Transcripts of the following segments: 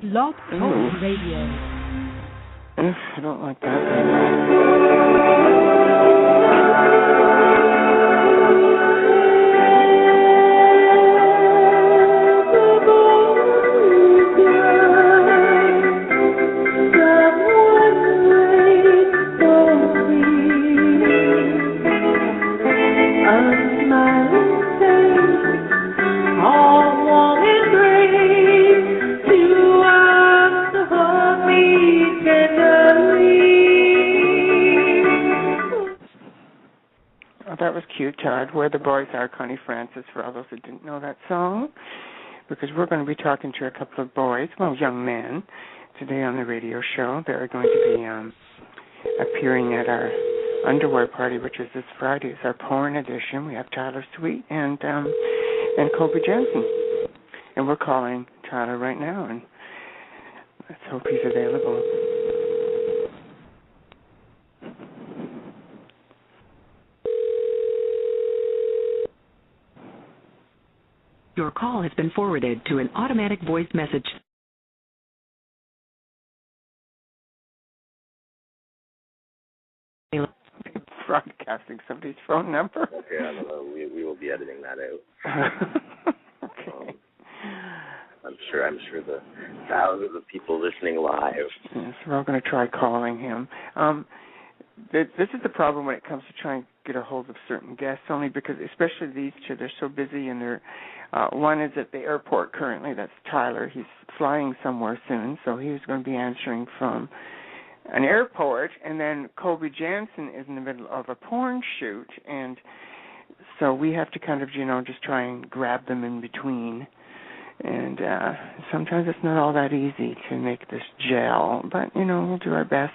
Blog Talk Radio. I don't like that very much. That was cute, Todd. Where the Boys Are, Connie Francis, for all those who didn't know that song, because we're going to be talking to a couple of boys, well, young men, today on the radio show. They're going to be appearing at our underwear party, which is this Friday. It's our porn edition. We have Tyler Sweet and Colby Jensen. And we're calling Tyler right now, and let's hope he's available. Your call has been forwarded to an automatic voice message. Broadcasting somebody's phone number. Okay, I don't know. We will be editing that out. Okay. I'm sure the thousands of people listening live. Yes, we're all going to try calling him. This is the problem when it comes to trying to get a hold of certain guests, only because, especially these two, they're so busy, and they're one is at the airport currently. That's Tyler. He's flying somewhere soon, so he's going to be answering from an airport, and then Colby Jansen is in the middle of a porn shoot, and so we have to kind of, just try and grab them in between. And sometimes it's not all that easy to make this gel, but, we'll do our best.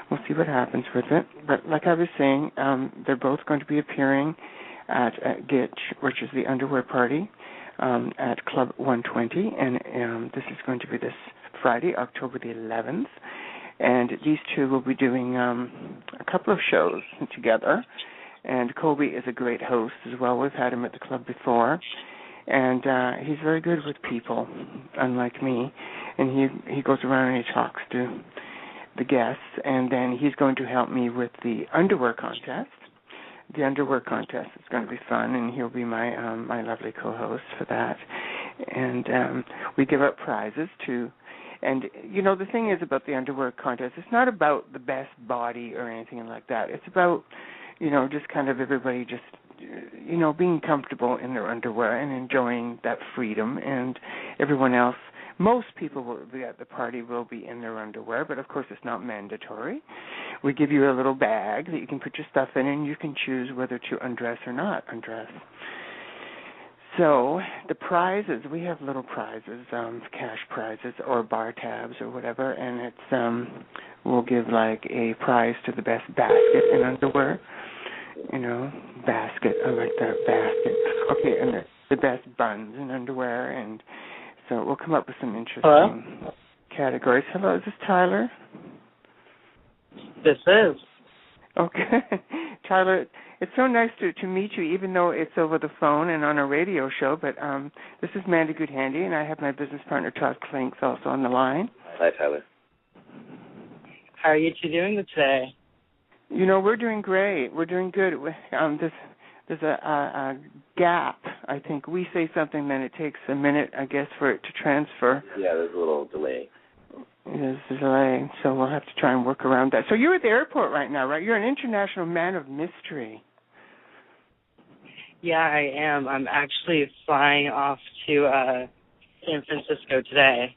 We'll see what happens with it. But like I was saying, they're both going to be appearing at Gitch, which is the underwear party, at Club 120, and this is going to be this Friday, October the 11th. And these two will be doing a couple of shows together. And Colby is a great host as well. We've had him at the club before. And he's very good with people, unlike me. And he goes around and he talks to the guests, and then he's going to help me with the underwear contest. The underwear contest is going to be fun, and he'll be my my lovely co-host for that. And we give out prizes too. And the thing is about the underwear contest, it's not about the best body or anything like that. It's about just kind of everybody just being comfortable in their underwear and enjoying that freedom, and everyone else. Most people will be at the party will be in their underwear, but of course it's not mandatory. We give you a little bag that you can put your stuff in, and you can choose whether to undress or not undress. So the prizes, we have little prizes, cash prizes or bar tabs or whatever, and it's we'll give like a prize to the best basket in underwear. Basket. I like that, basket. Okay, and the best buns in underwear, and so we'll come up with some interesting categories. Hello, is this Tyler? This is. Okay. Tyler, it's so nice to meet you, even though it's over the phone and on a radio show, but this is Mandy Goodhandy, and I have my business partner, Todd Klinck, also on the line. Hi, Tyler. How are you two doing today? We're doing great. We're doing good. There's a gap, I think. We say something, then it takes a minute, I guess, for it to transfer. Yeah, there's a little delay. There's a delay, so we'll have to try and work around that. So you're at the airport right now, right? You're an international man of mystery. Yeah, I am. I'm actually flying off to San Francisco today.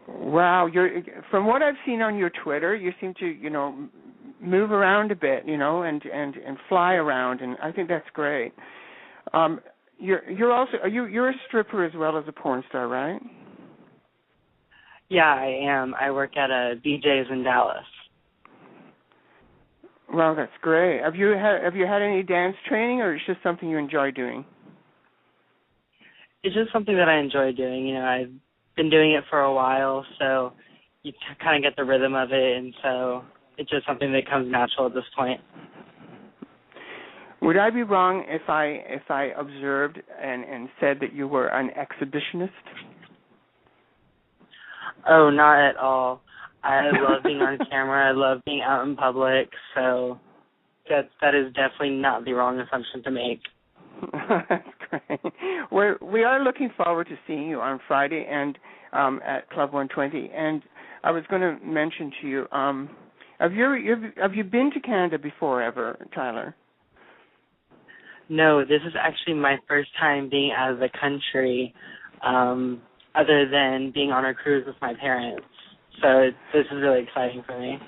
Wow, from what I've seen on your Twitter, you seem to, move around a bit, and fly around, and I think that's great. You're also you're a stripper as well as a porn star, right? Yeah, I am. I work at a BJ's in Dallas. Well, that's great. Have you had any dance training, or is it just something you enjoy doing? It's just something that I enjoy doing. I've been doing it for a while, so you kind of get the rhythm of it, and so it's just something that comes natural at this point. Would I be wrong if I observed and said that you were an exhibitionist? Oh, not at all. I love being on camera. I love being out in public. So that is definitely not the wrong assumption to make. That's great. We are looking forward to seeing you on Friday and at Club 120. And I was going to mention to you, have you been to Canada before ever, Tyler? No, this is actually my first time being out of the country, other than being on a cruise with my parents. So this is really exciting for me.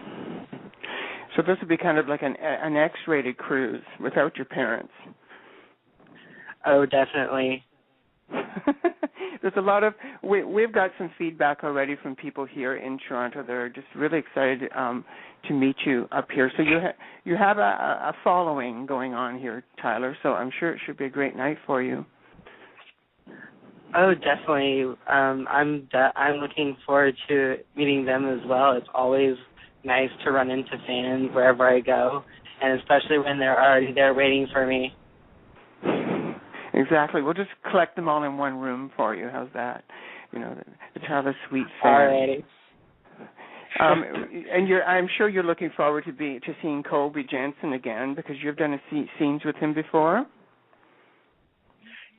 So this would be kind of like an X-rated cruise without your parents. Oh, definitely. There's a lot of we've got some feedback already from people here in Toronto. They're just really excited to meet you up here. So you have a following going on here, Tyler. So I'm sure it should be a great night for you. Oh, definitely. I'm looking forward to meeting them as well. It's always nice to run into fans wherever I go, and especially when they're already there waiting for me. Exactly. We'll just collect them all in one room for you. How's that? You know, the Tyler Sweet fans. Alrighty. And I'm sure you're looking forward to seeing Colby Jensen again because you've done scenes with him before.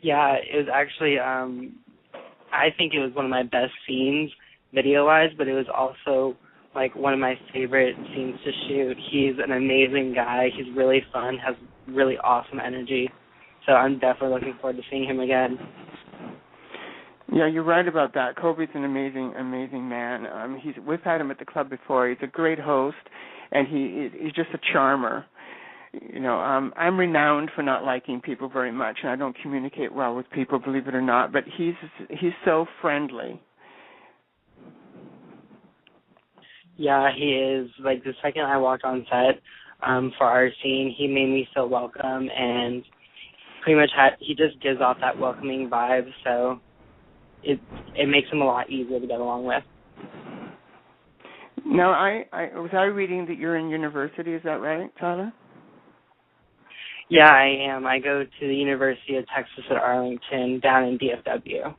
Yeah, it was actually. I think it was one of my best scenes, video-wise, but it was also like one of my favorite scenes to shoot. He's an amazing guy. He's really fun. Has really awesome energy. So I'm definitely looking forward to seeing him again. Yeah, you're right about that. Kobe's an amazing, amazing man. We've had him at the club before. He's a great host, and he's just a charmer. You know, I'm renowned for not liking people very much, and I don't communicate well with people, believe it or not. But he's so friendly. Yeah, he is. Like the second I walked on set for our scene, he made me feel welcome and. Pretty much, he just gives off that welcoming vibe, so it makes him a lot easier to get along with. Now, I was reading that you're in university. Is that right, Tyler? Yeah, I am. I go to the University of Texas at Arlington down in DFW.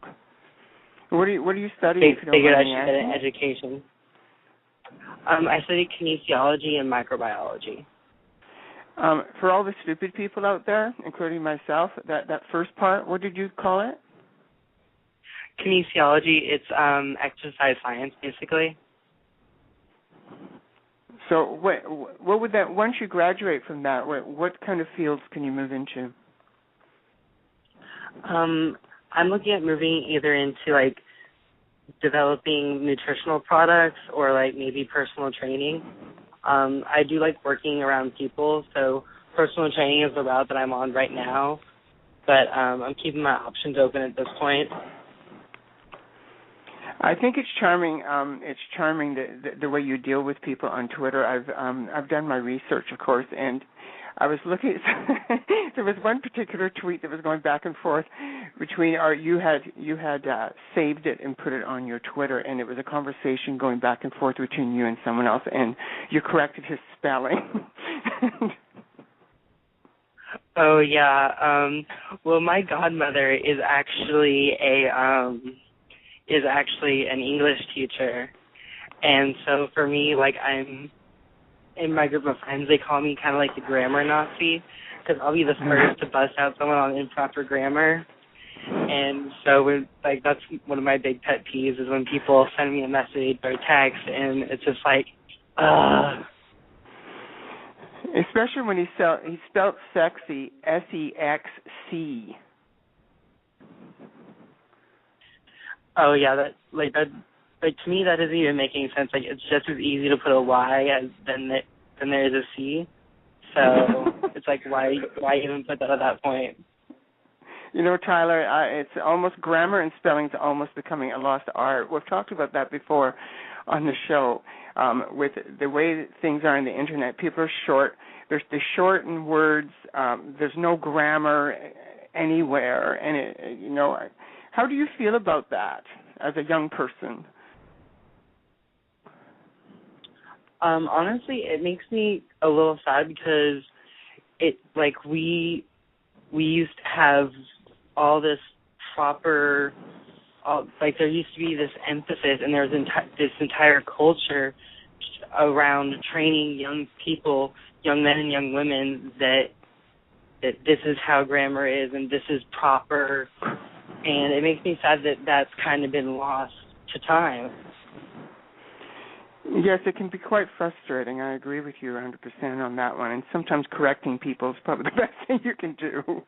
What do you study? Figured I should get an education. I study kinesiology and microbiology. For all the stupid people out there, including myself, that first part, what did you call it? Kinesiology, it's exercise science, basically. So what would that, once you graduate from that, what kind of fields can you move into? I'm looking at moving either into, like, developing nutritional products or, like, maybe personal training. I do like working around people, so personal training is the route that I'm on right now, but I'm keeping my options open at this point. I think it's charming. It's charming the way you deal with people on Twitter. I've done my research, of course, and I was looking. There was one particular tweet that was going back and forth between, you had saved it and put it on your Twitter, and it was a conversation going back and forth between you and someone else, and you corrected his spelling. Oh yeah. Well, my godmother is actually an English teacher, and so for me, like I'm. In my group of friends, they call me kind of like the grammar Nazi because I'll be the first to bust out someone on improper grammar. And so that's one of my big pet peeves is when people send me a message or a text and it's just like, Especially when he spelled sexy, S-E-X-C. Oh, yeah, that to me, that doesn't even make any sense. Like, it's just as easy to put a Y than there is a C. So it's like, why even put that at that point? You know, Tyler, it's almost grammar and spelling is almost becoming a lost art. We've talked about that before on the show. With the way things are on the internet, people are short. They shorten words. There's no grammar anywhere, and how do you feel about that as a young person? Honestly, it makes me a little sad because we used to have all this proper like there used to be this emphasis, and there was this entire culture around training young people, young men and young women, that this is how grammar is and this is proper, and it makes me sad that that's kind of been lost to time. Yes, it can be quite frustrating. I agree with you 100% on that one. And sometimes correcting people is probably the best thing you can do.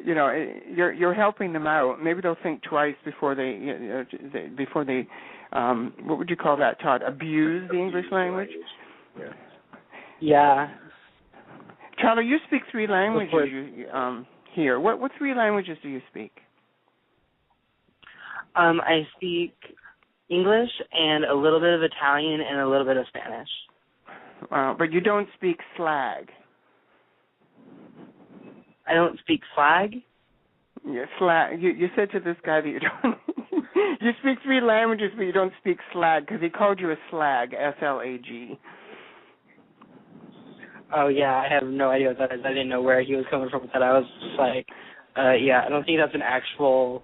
You know, you're helping them out. Maybe they'll think twice before they what would you call that, Todd? Abuse the English language? Yeah. Tyler, you speak 3 languages here. What 3 languages do you speak? I speak English and a little bit of Italian and a little bit of Spanish. But you don't speak slag. I don't speak slag? Yeah, slag. You said to this guy that you don't. You speak 3 languages, but you don't speak slag because he called you a slag, SLAG. Oh yeah, I have no idea what that is. I didn't know where he was coming from with that. I was just like, yeah, I don't think that's an actual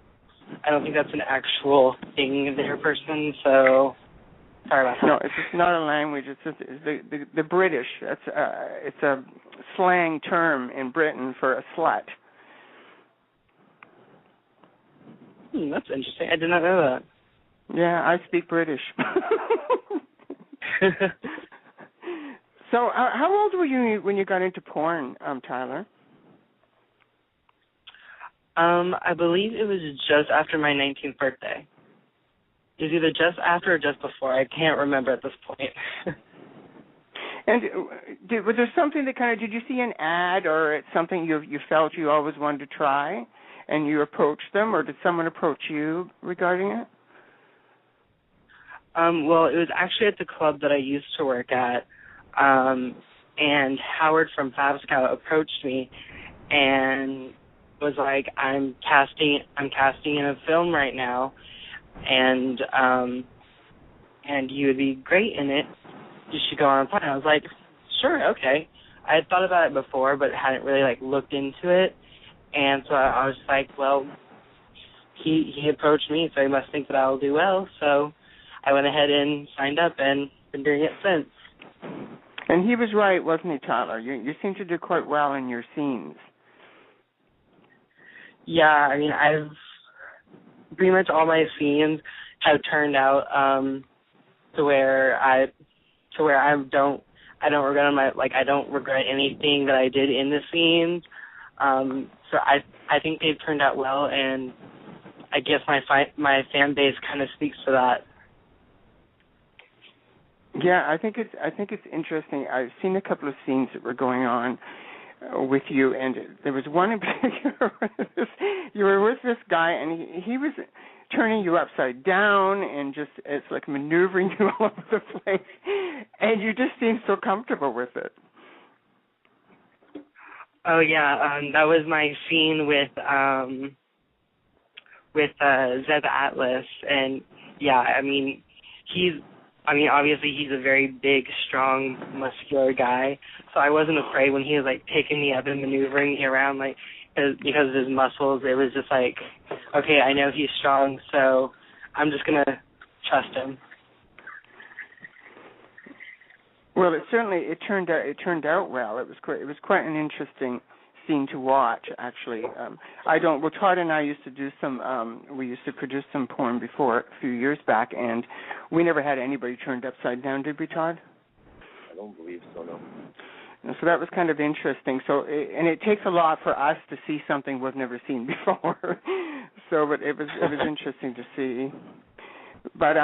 thing there, person. So sorry about that. No, it's just not a language. It's just the British. It's a slang term in Britain for a slut. That's interesting. I did not know that. Yeah, I speak British. So, how old were you when you got into porn, Tyler? I believe it was just after my 19th birthday. It was either just after or just before. I can't remember at this point. And was there something that did you see an ad or it's something you felt you always wanted to try and you approached them, or did someone approach you regarding it? Well, it was actually at the club that I used to work at, and Howard from Fab Scout approached me and was like, I'm casting in a film right now, and you would be great in it. You should go on and play. I was like, sure, okay. I had thought about it before, but hadn't really looked into it, and so I was like, well, he approached me, so he must think that I will do well. So I went ahead and signed up and been doing it since. And he was right, wasn't he, Tyler? You seem to do quite well in your scenes. Yeah, I mean, I've pretty much all my scenes have turned out to where I don't regret anything that I did in the scenes. So I think they've turned out well, and I guess my fan base kind of speaks to that. Yeah, I think it's interesting. I've seen a couple of scenes that were going on with you, and there was one in particular. You were with this guy, and he was turning you upside down, and it's like maneuvering you all over the place, and you just seemed so comfortable with it. Oh yeah, that was my scene with Zeb Atlas, and yeah, obviously he's a very big, strong, muscular guy, so I wasn't afraid when he was picking me up and maneuvering me around because of his muscles. It was just okay, I know he's strong, so I'm just gonna trust him. Well, it turned out well. It was quite an interesting scene to watch, actually. Todd and I used to do we used to produce some porn before a few years back, and we never had anybody turned upside down, did we, Todd? I don't believe so, no. So that was kind of interesting. And it takes a lot for us to see something we've never seen before. But it was interesting to see. But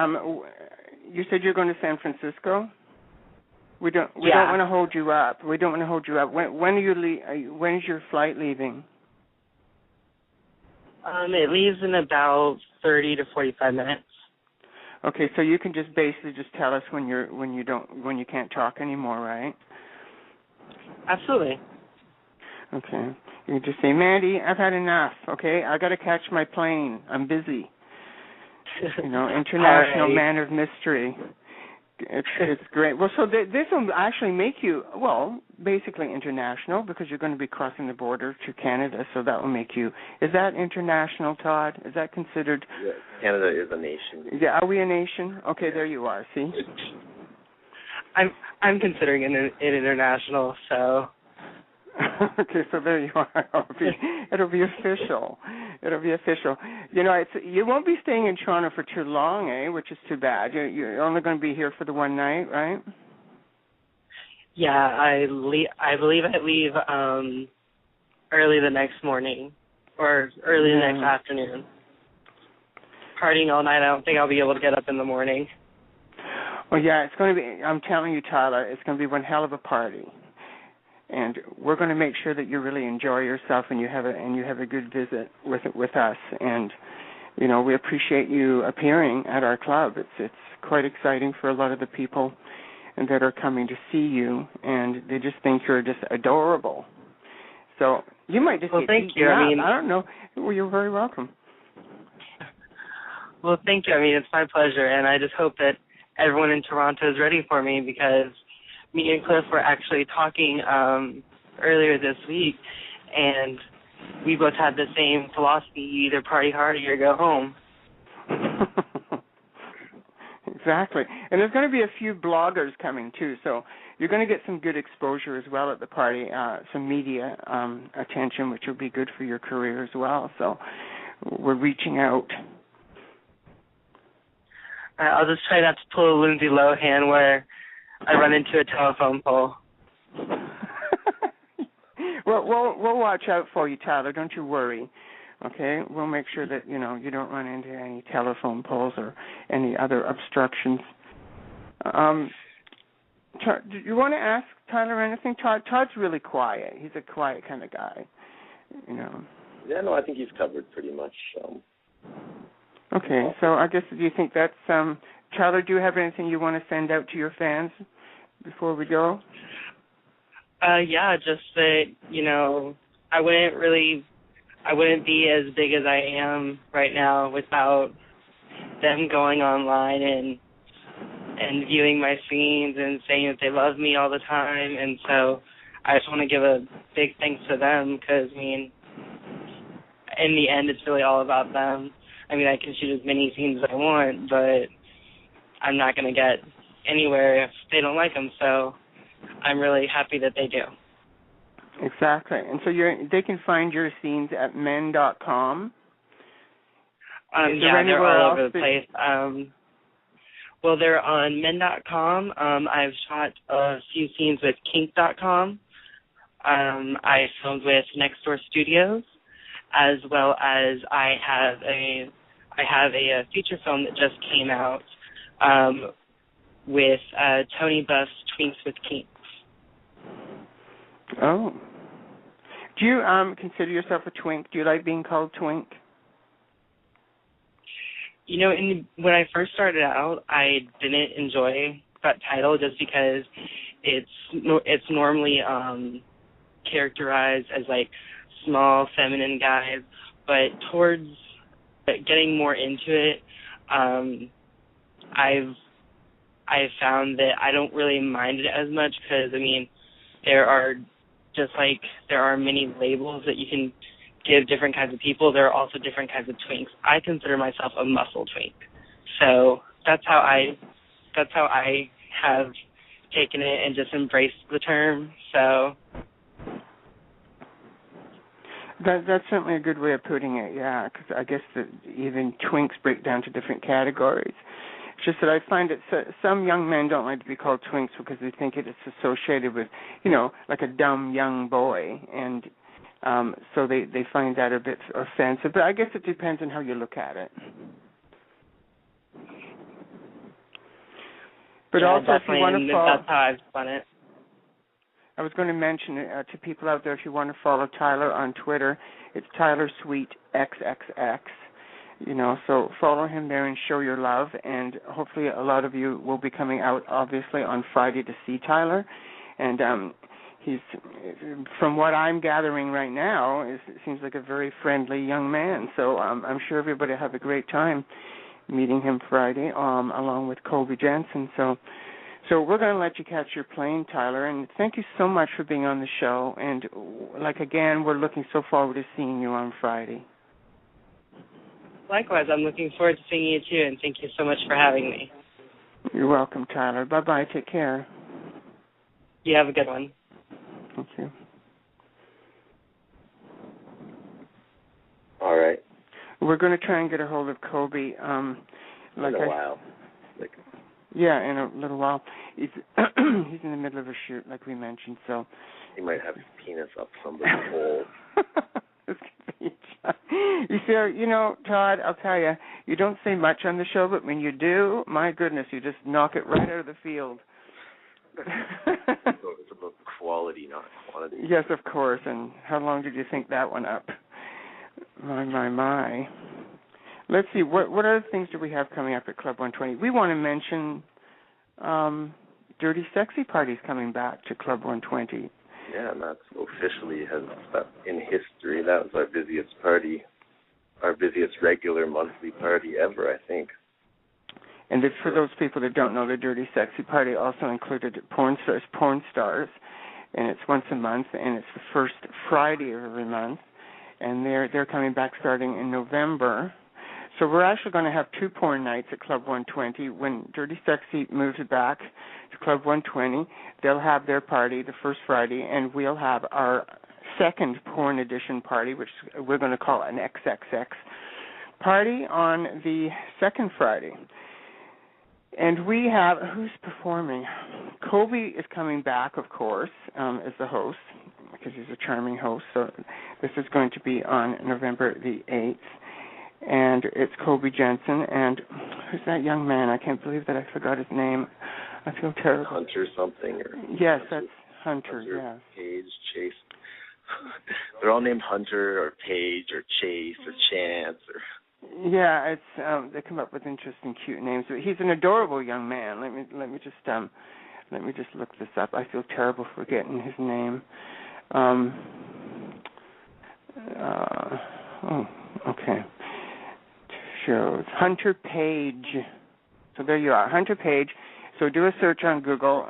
you said you're going to San Francisco? We don't want to hold you up. We don't want to hold you up. When are you when is your flight leaving? It leaves in about 30 to 45 minutes. Okay, so you can just basically tell us when you can't talk anymore, right? Absolutely. Okay. You can just say, Mandy, I've had enough. Okay, I got to catch my plane. I'm busy. International man of mystery. It's great. Well, so this will actually make you, well, basically international because you're going to be crossing the border to Canada, so that will make you, is that international, Todd? Is that considered? Yeah, Canada is a nation. Yeah, are we a nation? Okay, there you are, see? I'm considering it international, so. Okay, so there you are. It'll be official. It'll be official. You know, you won't be staying in Toronto for too long, which is too bad. You're only going to be here for the one night, right? Yeah, I believe I leave early the next morning or early the next afternoon. Partying all night, I don't think I'll be able to get up in the morning. Well, yeah, it's going to be, I'm telling you, Tyler, it's going to be one hell of a party. And we're going to make sure that you really enjoy yourself and you have a good visit with us. And you know, we appreciate you appearing at our club. It's quite exciting for a lot of the people that are coming to see you, and they just think you're just adorable. So you might just get thank you. Up. I mean, I don't know. Well, you're very welcome. Well, thank you. I mean, it's my pleasure, and I just hope that everyone in Toronto is ready for me because me and Cliff were actually talking earlier this week, and we both had the same philosophy: you either party hard or you go home. Exactly. And there's going to be a few bloggers coming, too, so you're going to get some good exposure as well at the party, some media attention, which will be good for your career as well. So we're reaching out. I'll just try not to pull a Lindsay Lohan where I run into a telephone pole. Well, we'll watch out for you, Tyler. Don't you worry. Okay, we'll make sure that you don't run into any telephone poles or any other obstructions. Do you want to ask Tyler anything? Todd's really quiet. He's a quiet kind of guy. You know. Yeah, no, I think he's covered pretty much. Okay, so I guess do you think that's Tyler? Do you have anything you want to send out to your fans before we go? Yeah, just that I wouldn't be as big as I am right now without them going online and viewing my scenes and saying that they love me all the time. And so I just want to give a big thanks to them because, I mean, in the end, it's really all about them. I mean, I can shoot as many scenes as I want, but I'm not going to get anywhere if they don't like them. So I'm really happy that they do. Exactly. And so they can find your scenes at men.com. Yeah, they're all over the place. Well, they're on men.com. I've shot a few scenes with kink.com. I filmed with Next Door Studios, as well as I have a feature film that just came out with Tony Buff's Twinks with Kinks. Oh. Do you consider yourself a twink? Do you like being called twink? When I first started out, I didn't enjoy that title just because it's normally characterized as like small feminine guys, but towards getting more into it, I've found that I don't really mind it as much because there are many labels that you can give different kinds of people. There are also different kinds of twinks. I consider myself a muscle twink. So that's how I have taken it and just embraced the term. So that's certainly a good way of putting it, yeah, because I guess that even twinks break down to different categories. It's just that I find that some young men don't like to be called twinks because they think it's associated with, like a dumb young boy, and so they find that a bit offensive. But I guess it depends on how you look at it. But yeah, also, if you want to follow, that's how I've spun it. I was going to mention to people out there, if you want to follow Tyler on Twitter, it's Tyler Sweet XXX. So follow him there and show your love, and hopefully a lot of you will be coming out, obviously, on Friday to see Tyler. And he's, from what I'm gathering right now, it seems like a very friendly young man. So I'm sure everybody will have a great time. meeting him Friday, along with Colby Jensen. So we're going to let you catch your plane, Tyler, and thank you so much for being on the show. And, again, we're looking so forward to seeing you on Friday. Likewise, I'm looking forward to seeing you, too, and thank you so much for having me. You're welcome, Tyler. Bye-bye. Take care. You have a good one. Thank you. All right. We're going to try and get a hold of Colby. In a while. Yeah, in a little while. He's in the middle of a shoot, like we mentioned, so. He might have his penis up somebody's hole. You see, Todd, I'll tell you, you don't say much on the show, but when you do, my goodness, you just knock it right out of the field. So it's about quality, not quantity. Yes, of course. And how long did you think that one up? My. Let's see, what other things do we have coming up at Club 120? We want to mention Dirty Sexy Parties coming back to Club 120. Yeah, and that's officially in history. That was our busiest party, our busiest regular monthly party ever, I think. And for those people that don't know, the Dirty Sexy Party also included porn stars, and it's once a month, and it's the first Friday of every month, and they're coming back starting in November. So we're actually going to have 2 porn nights at Club 120. When Dirty Sexy moves back to Club 120, they'll have their party the first Friday, and we'll have our second porn edition party, which we're going to call an XXX party, on the second Friday. And we have, who's performing? Colby is coming back, of course, as the host, because he's a charming host. So this is going to be on November the 8th. And it's Colby Jensen, and who's that young man? I can't believe that I forgot his name. I feel terrible. Hunter something? Yes, that's Hunter, yes. Page, Chase. They're all named Hunter or Page or Chase or Chance or... Yeah, it's they come up with interesting, cute names. He's an adorable young man. Let me just look this up. I feel terrible forgetting his name. Okay. Shows Hunter Page. So there you are, Hunter Page. So do a search on Google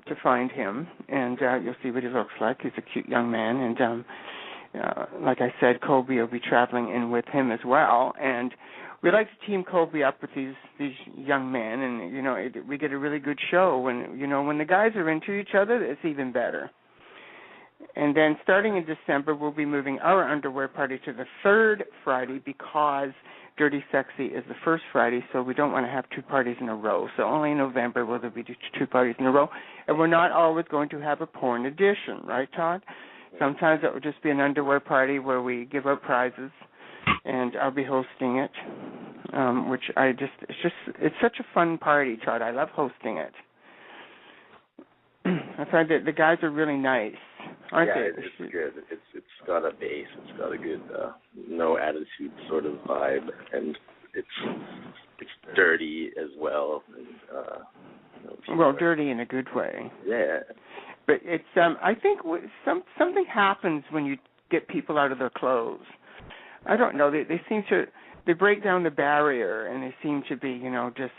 to find him, and you'll see what he looks like. He's a cute young man, and like I said, Colby will be traveling in with him as well. And we like to team Colby up with these young men, and we get a really good show when the guys are into each other. It's even better. And then starting in December, we'll be moving our underwear party to the third Friday because Dirty Sexy is the first Friday, so we don't want to have 2 parties in a row. So only in November will there be 2 parties in a row. And we're not always going to have a porn edition, right, Todd? Sometimes it will just be an underwear party where we give out prizes, and I'll be hosting it, which it's such a fun party, Todd. I love hosting it. I find that the guys are really nice, aren't they? Yeah, it's good. It's got a base. It's got a good no attitude sort of vibe, and it's dirty as well. And, well, dirty in a good way. Yeah. But it's I think something happens when you get people out of their clothes. I don't know. They break down the barrier, and they seem to be just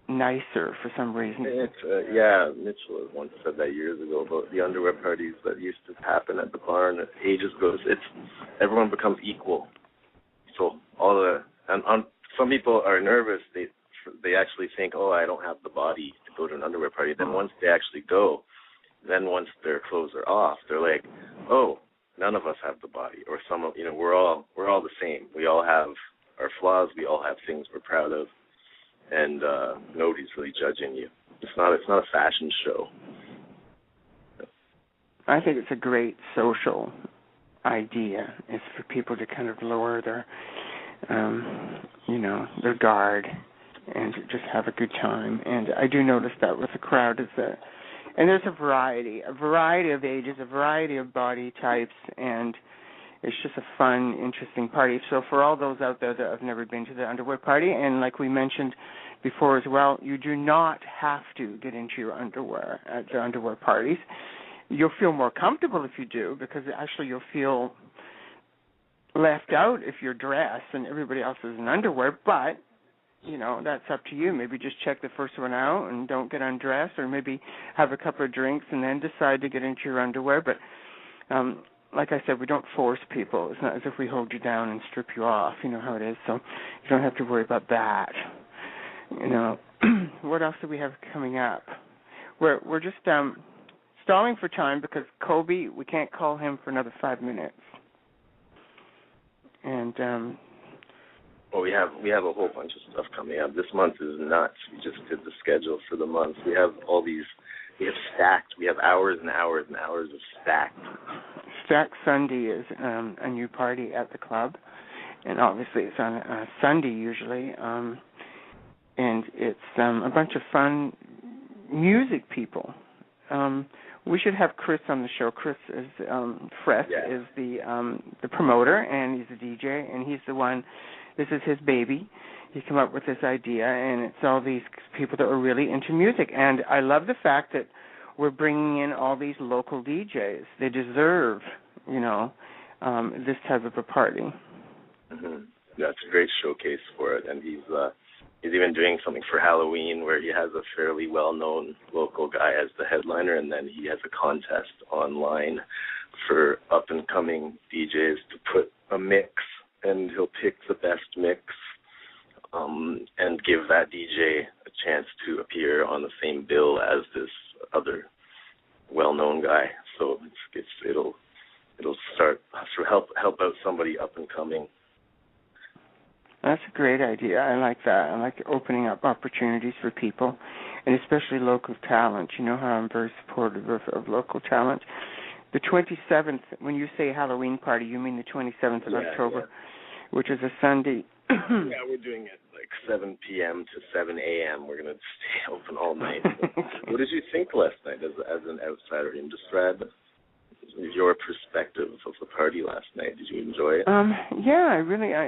nicer for some reason. Mitchell once said that years ago about the underwear parties that used to happen at the barn ages ago. Everyone becomes equal. So some people are nervous. They actually think, I don't have the body to go to an underwear party. Then once they actually go, once their clothes are off, they're like, none of us have the body, or we're all the same. We all have our flaws. We all have things we're proud of. And nobody's really judging you. It's not a fashion show. I think it's a great social idea. It's for people to kind of lower their, their guard and just have a good time. And I do notice that with the crowd and there's a variety of ages, a variety of body types, and it's just a fun, interesting party. So for all those out there that have never been to the underwear party, and like we mentioned before as well, you do not have to get into your underwear at the underwear parties. You'll feel more comfortable if you do, because actually you'll feel left out if you're dressed and everybody else is in underwear, but that's up to you. Maybe just check the first one out and don't get undressed, or maybe have a couple of drinks and then decide to get into your underwear. But like I said, we don't force people. It's not as if we hold you down and strip you off. You know how it is. So you don't have to worry about that. What else do we have coming up? We're just stalling for time because Kobe, we can't call him for another 5 minutes. And well, we have a whole bunch of stuff coming up. This month is nuts. We just did the schedule for the month. We have all these. We have stacked. We have hours and hours and hours of stacked. Stacked Sunday is a new party at the club, and obviously it's on a Sunday usually, and it's a bunch of fun music people. We should have Chris on the show. Chris is is the promoter, and he's the DJ, and he's the one. This is his baby. He came up with this idea, and it's all these people that are really into music. And I love the fact that we're bringing in all these local DJs. They deserve, this type of a party. Mm-hmm. That's a great showcase for it, and he's even doing something for Halloween where he has a fairly well-known local guy as the headliner, and then he has a contest online for up-and-coming DJs to put a mix, and he'll pick the best mix and give that DJ a chance to appear on the same bill as this other well-known guy. So it'll start to help out somebody up-and-coming. That's a great idea. I like that. I like opening up opportunities for people, and especially local talent. You know how I'm very supportive of local talent. The 27th, when you say Halloween party, you mean the 27th of October, which is a Sunday. Yeah, we're doing it like 7 p.m. to 7 a.m. We're going to stay open all night. What did you think last night as an outsider? And describe your perspective of the party last night. Did you enjoy it? Yeah,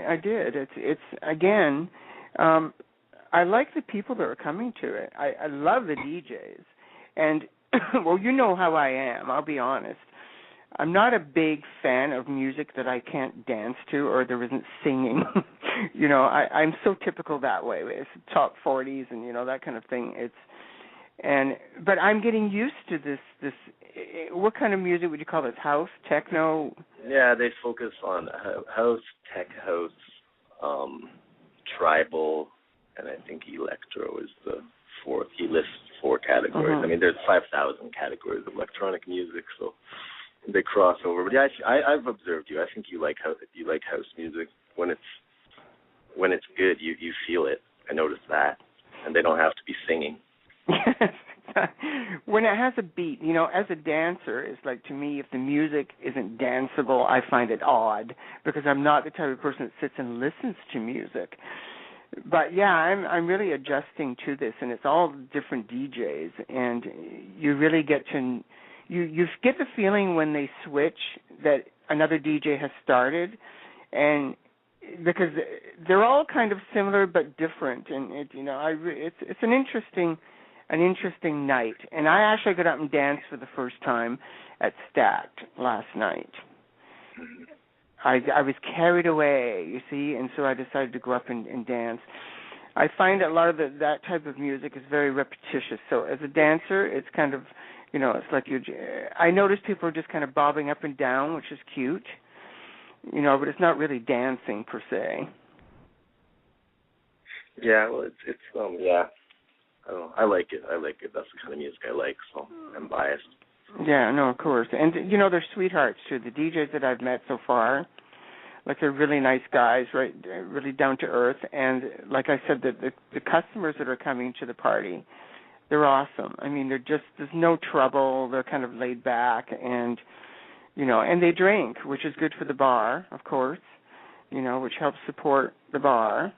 I did. It's again, I like the people that are coming to it. I love the DJs, and well, you know how I am. I'll be honest. I'm not a big fan of music that I can't dance to or there isn't singing. I'm so typical that way. It's top 40s and that kind of thing. But I'm getting used to this. What kind of music would you call this? House, techno? Yeah, they focus on house, tech house, tribal, and I think electro is the fourth. He lists 4 categories. I mean, there's 5,000 categories of electronic music, so they cross over. But yeah, I've observed you. I think you like house music. When it's good, you feel it. I noticed that, and they don't have to be singing. When it has a beat, as a dancer, it's like, to me, if the music isn't danceable, I find it odd because I'm not the type of person that sits and listens to music. But yeah, I'm really adjusting to this, and it's all different DJs, and you really get to you get the feeling when they switch that another DJ has started, and because they're all kind of similar but different, and it's an interesting night. And I actually got up and danced for the first time at Stacked last night. I was carried away, you see, and so I decided to go up and dance. I find a lot of that type of music is very repetitious. So as a dancer, it's kind of, it's like I notice people are just kind of bobbing up and down, which is cute, but it's not really dancing per se. Yeah, well, it's yeah. I don't know. I like it. That's the kind of music I like, so I'm biased. Yeah, no, of course. And, they're sweethearts, too. The DJs that I've met so far, they're really nice guys, right, really down to earth. And like I said, the customers that are coming to the party, they're awesome. I mean, there's no trouble. They're kind of laid back, and, and they drink, which is good for the bar, of course, which helps support the bar.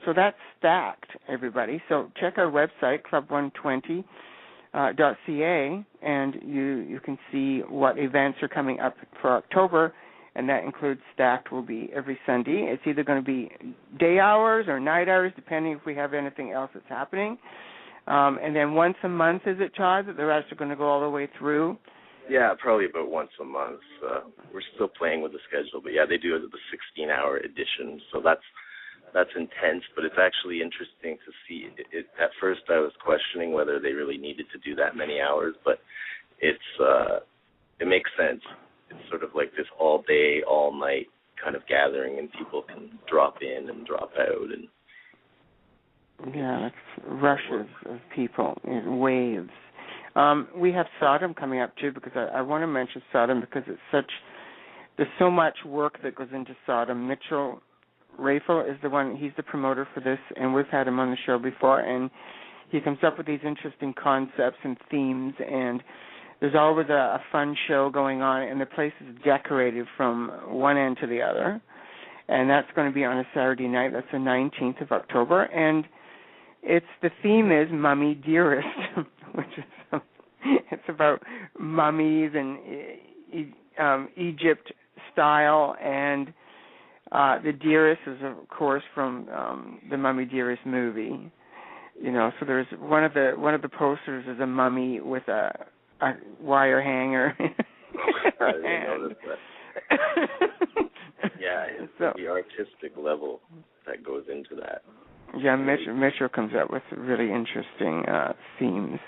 So that's Stacked, everybody. So check our website, club120.ca, and you can see what events are coming up for October, and that includes Stacked will be every Sunday. It's either going to be day hours or night hours, depending if we have anything else that's happening. And then once a month, is it, Todd, that the rest are going to go all the way through? Yeah, probably about once a month. We're still playing with the schedule, but yeah, they do the 16-hour edition, so that's that's intense, but it's actually interesting to see. At first, I was questioning whether they really needed to do that many hours, but it makes sense. It's sort of like this all day, all night kind of gathering, and people can drop in and drop out, and yeah, it's rushes of people in waves. We have Sodom coming up too, because I want to mention Sodom because there's so much work that goes into Sodom. Mitchell Rafel is he's the promoter for this, and we've had him on the show before, and he comes up with these interesting concepts and themes, and there's always a fun show going on, and the place is decorated from one end to the other, and that's going to be on a Saturday night. That's the 19th of October, and the theme is Mummy Dearest, which is it's about mummies and Egypt style, and the Dearest is, of course, from the Mummy Dearest movie. So there's one of the posters is a mummy with a wire hanger. I didn't notice that. Yeah, the artistic level that goes into that. Yeah, Mitchell comes up with really interesting themes.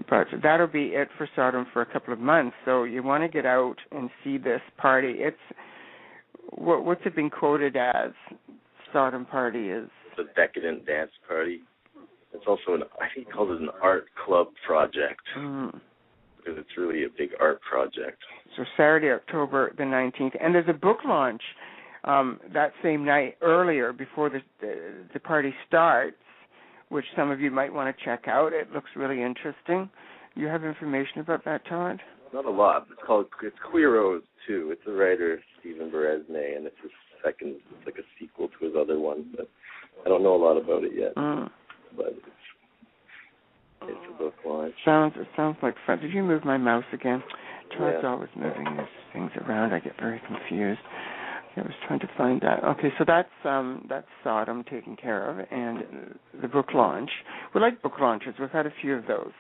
But that'll be it for Sodom for a couple of months. So you want to get out and see this party. It's what's it been quoted as? Sodom party is the decadent dance party. It's also I think he calls it an art club project because it's really a big art project. So Saturday, October the 19th, and there's a book launch that same night earlier before the party starts, which some of you might want to check out. It looks really interesting. You have information about that, Todd? Not a lot. It's Queeros 2. It's the writer Stephen Beresnay, and it's it's like a sequel to his other one. But I don't know a lot about it yet. But it's a book launch. It sounds like fun. Did you move my mouse again? Todd's always moving these things around. I get very confused. I was trying to find that. Okay, so that's Sodom taken care of, and the book launch. We like book launches. We've had a few of those.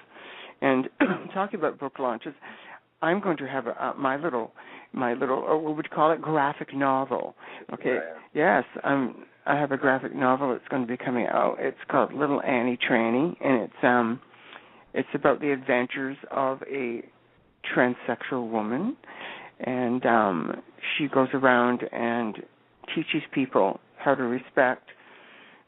And talking about book launches, I'm going to have my little what would you call it, graphic novel. Okay, yes, I have a graphic novel that's going to be coming out. It's called Little Annie Tranny, and it's about the adventures of a transsexual woman. And she goes around and teaches people how to respect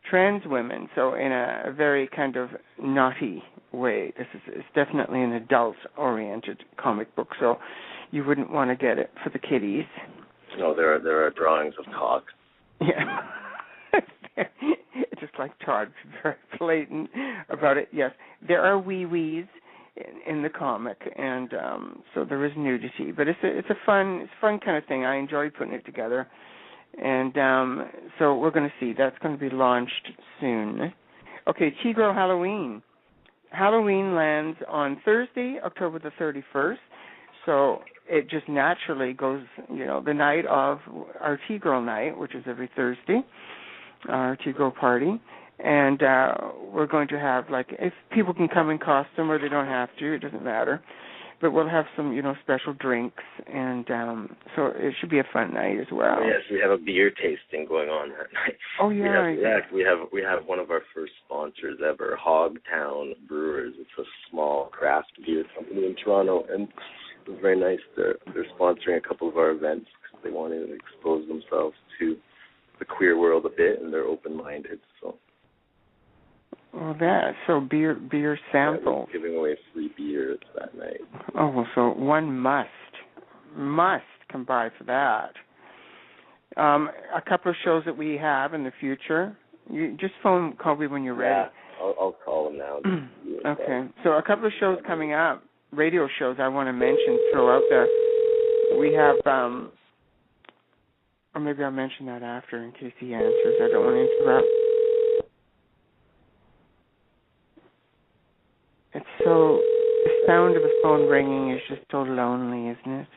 trans women, so in a very kind of naughty way. It's definitely an adult-oriented comic book, so you wouldn't want to get it for the kiddies. No, there are drawings of cock. Yeah. Just like Todd, very blatant about it. Yes, there are wee-wees in the comic, and so there is nudity, but it's a fun kind of thing. I enjoy putting it together, and so we're going to see. That's going to be launched soon. Okay, Tigro Halloween. Halloween lands on Thursday, October the 31st, so it just naturally goes, the night of our Tigro night, which is every Thursday, our Tigro party. And we're going to have, if people can come in costume or they don't have to, it doesn't matter. But we'll have some, special drinks, and so it should be a fun night as well. Yes, we have a beer tasting going on that night. Oh yeah, we have one of our first sponsors ever, Hogtown Brewers. It's a small craft beer company in Toronto, and it's very nice. They're sponsoring a couple of our events because they want to expose themselves to the queer world a bit, and they're open-minded. Well, beer samples. Yeah, giving away free beers that night. Oh, well, so one must come by for that. A couple of shows that we have in the future. You just phone Colby when you're ready. Yeah, I'll call him now. Okay, so a couple of shows coming up, radio shows I want to throw out there. We have, or maybe I'll mention that after in case he answers. I don't want to interrupt. The sound of the phone ringing is just so lonely, isn't it?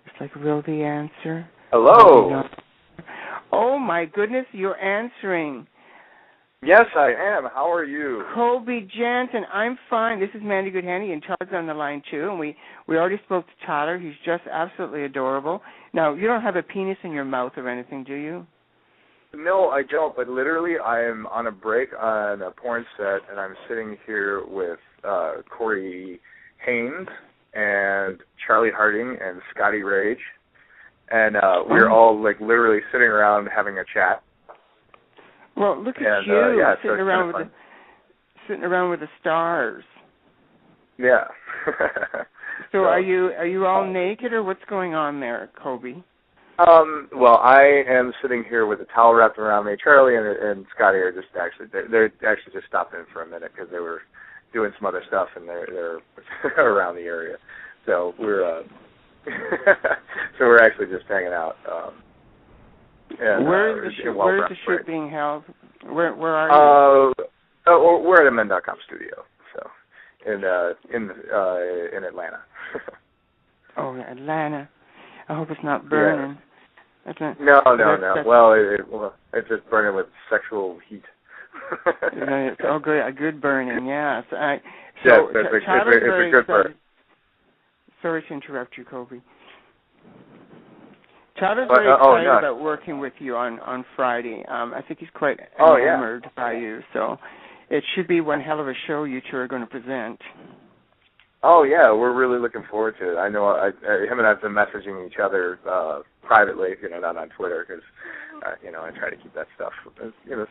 It's like, will they answer? Hello. Oh, my goodness, you're answering. Yes, I am. How are you? Colby Jansen, I'm fine. This is Mandy Goodhandy, and Todd's on the line, too. And we already spoke to Tyler. He's just absolutely adorable. Now, you don't have a penis in your mouth or anything, do you? No, I don't, but literally I am on a break on a porn set, and I'm sitting here with Corey Haynes and Charlie Harding and Scotty Rage, and we're all, like, literally sitting around having a chat. Well, look at you, sitting around with the stars. Yeah. So are you all naked, or what's going on there, Kobe? Well, I am sitting here with a towel wrapped around me. Charlie and Scotty are just they're actually just stopped in for a minute because they were doing some other stuff, and they're around the area. So we're actually just hanging out. And, where's the shoot being held? Where are you? We're at a men.com studio, so in Atlanta. Oh, Atlanta. I hope it's not burning. Yeah. No. Well, it's just burning with sexual heat. It's all good. A good burning, yes. It's a good burn. Sorry to interrupt you, Kobe. Todd is very excited about working with you on Friday. I think he's quite enamored by you, so it should be one hell of a show you two are going to present. Oh, yeah, we're really looking forward to it. I know him and I have been messaging each other privately, not on Twitter, because, I try to keep that stuff.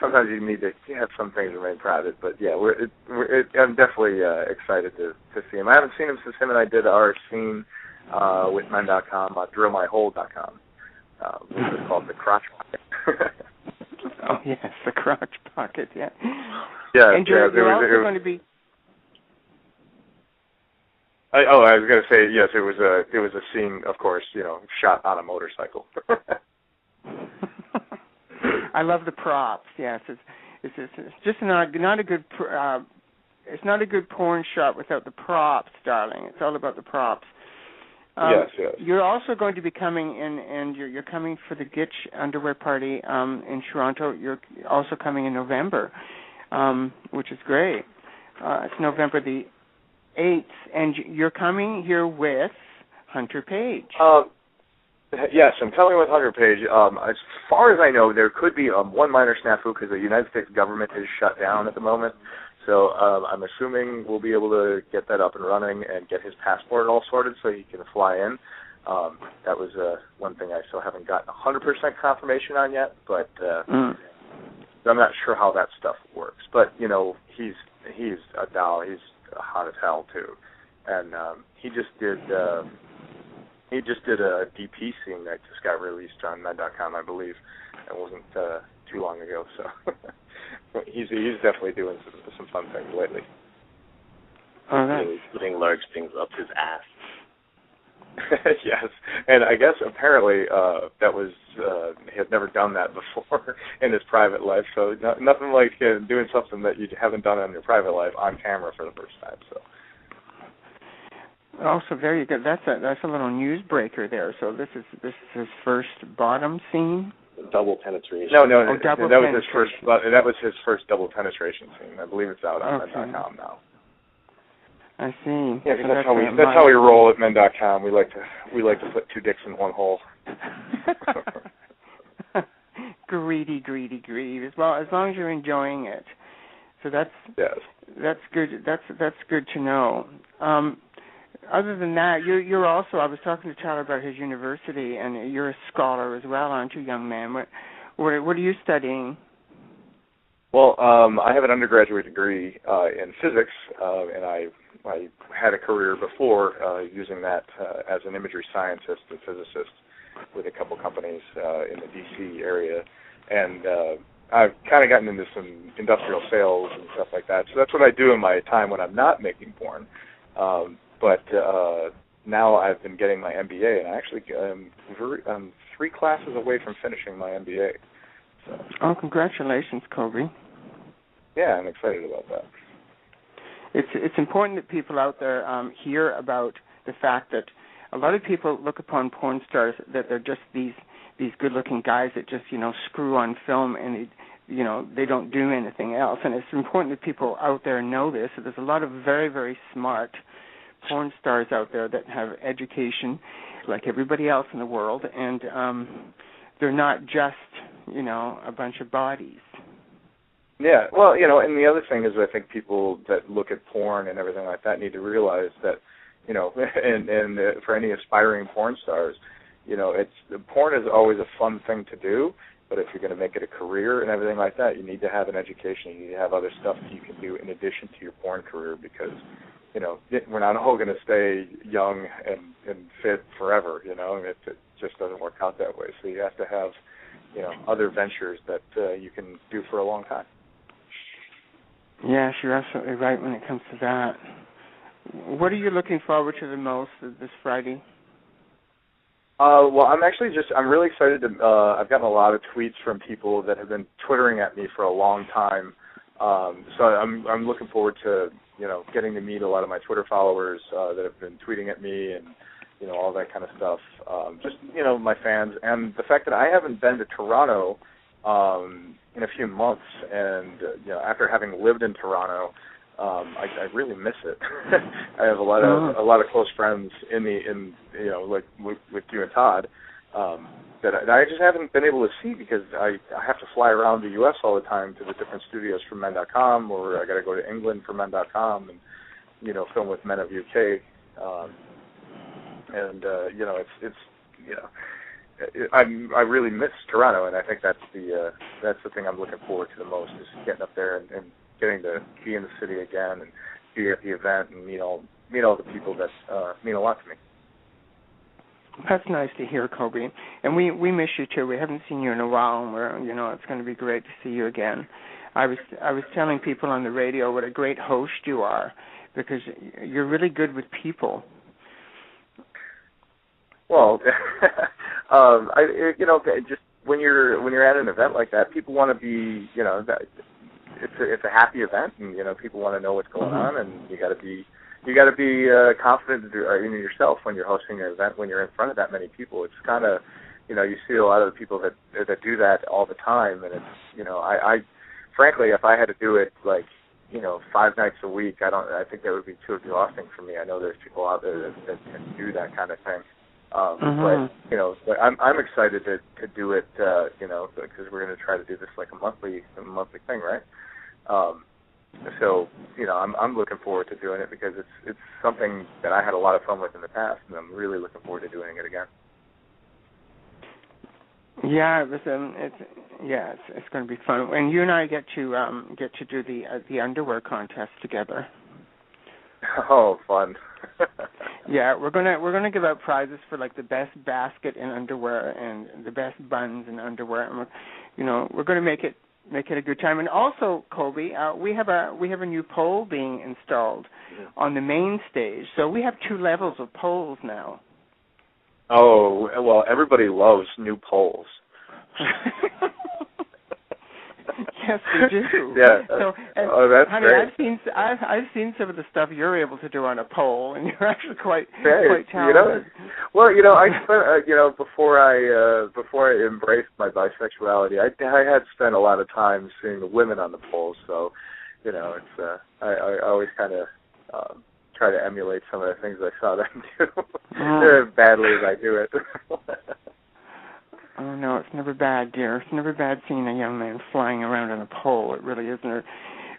Sometimes you need to have some things remain private, but, yeah, I'm definitely excited to see him. I haven't seen him since him and I did our scene with men.com, drillmyhole.com, which was called The Crotch Pocket. Oh, yes, The Crotch Pocket, yeah. Yeah, and you're also going to be... I was going to say, yes, it was a scene, of course, shot on a motorcycle. I love the props. Yes, it's just not a good it's not a good porn shot without the props, darling. It's all about the props. Yes. You're also going to be coming in, and you're coming for the Gitch underwear party in Toronto. You're also coming in November, which is great. It's November the 8th, and you're coming here with Hunter Page. Yes, I'm coming with Hunter Page. As far as I know, there could be one minor snafu because the United States government is shut down at the moment. So I'm assuming we'll be able to get that up and running and get his passport all sorted so he can fly in. That was one thing I still haven't gotten 100% confirmation on yet, but I'm not sure how that stuff works. But, he's a doll. He's hot as hell too, and he just did a DP scene that just got released on men.com, I believe. It wasn't too long ago, so he's definitely doing some fun things lately. Oh, nice. He's putting large things up his ass. Yes, and I guess apparently that was he had never done that before in his private life, so nothing like doing something that you haven't done in your private life on camera for the first time. So. Also, very good. That's a little newsbreaker there. So this is his first bottom scene. Double penetration. No, that was his first double penetration scene. I believe it's out on men.com now. I see. Yeah, so that's how we roll at men.com. We like to put two dicks in one hole. Greedy. As long as you're enjoying it. So that's good. That's good to know. Other than that, you're also. I was talking to Todd about his university, and you're a scholar as well, aren't you, young man? What are you studying? Well, I have an undergraduate degree in physics, and I had a career before using that as an imagery scientist and physicist with a couple companies in the D.C. area. And I've kind of gotten into some industrial sales and stuff like that. So that's what I do in my time when I'm not making porn. But now I've been getting my MBA, and I actually I'm 3 classes away from finishing my MBA. So. Oh, congratulations, Kobe. Yeah, I'm excited about that. It's important that people out there hear about the fact that a lot of people look upon porn stars that they're just these good-looking guys that just screw on film and they don't do anything else. And it's important that people out there know this. So there's a lot of very, very smart porn stars out there that have education like everybody else in the world, and they're not just a bunch of bodies. Yeah, well, and the other thing is I think people that look at porn and everything like that need to realize that, and for any aspiring porn stars, porn is always a fun thing to do, but if you're going to make it a career and everything like that, you need to have an education. You need to have other stuff that you can do in addition to your porn career because, we're not all going to stay young and fit forever, it just doesn't work out that way. So you have to have, other ventures that you can do for a long time. Yes, you're absolutely right when it comes to that. What are you looking forward to the most this Friday? Well, I'm really excited to, I've gotten a lot of tweets from people that have been Twittering at me for a long time. So I'm looking forward to, getting to meet a lot of my Twitter followers that have been tweeting at me and, all that kind of stuff. Just, my fans. And the fact that I haven't been to Toronto in a few months, and, after having lived in Toronto, I really miss it. I have a lot of close friends like with you and Todd, that I just haven't been able to see because I have to fly around the U.S. all the time to the different studios for Men.com, or I got to go to England for Men.com and film with Men of UK, I really miss Toronto, and I think that's the thing I'm looking forward to the most is getting up there and getting to be in the city again and be at the event and meet all the people that mean a lot to me. That's nice to hear, Kobe. And we miss you too. We haven't seen you in a while, and we're it's going to be great to see you again. I was telling people on the radio what a great host you are because you're really good with people. Well, just when you're at an event like that, people want to be, it's a happy event, and people want to know what's going on, and you got to be confident in yourself when you're hosting an event when you're in front of that many people. It's kind of, you see a lot of the people that do that all the time, and it's, I frankly, if I had to do it 5 nights a week, I think that would be too exhausting for me. I know there's people out there that can do that kind of thing. But I'm excited to do it, because we're going to try to do this like a monthly thing, right? So I'm looking forward to doing it because it's something that I had a lot of fun with in the past, and I'm really looking forward to doing it again. Yeah, it was. It's going to be fun, and you and I get to do the underwear contest together. Oh, fun! Yeah, we're gonna give out prizes for like the best basket in underwear and the best buns in underwear, and we're going to make it a good time. And also, Colby, we have a new pole being installed on the main stage, so we have 2 levels of poles now. Oh well, everybody loves new poles. Yes, we do. Yeah. So, that's honey, great. I've seen some of the stuff you're able to do on a pole, and you're actually quite talented. I spent, before I embraced my bisexuality, I had spent a lot of time seeing the women on the poles. So, it's I always kind of try to emulate some of the things I saw them do, as badly as I do it. Oh, no, it's never bad, dear. It's never bad seeing a young man flying around on a pole. It really isn't.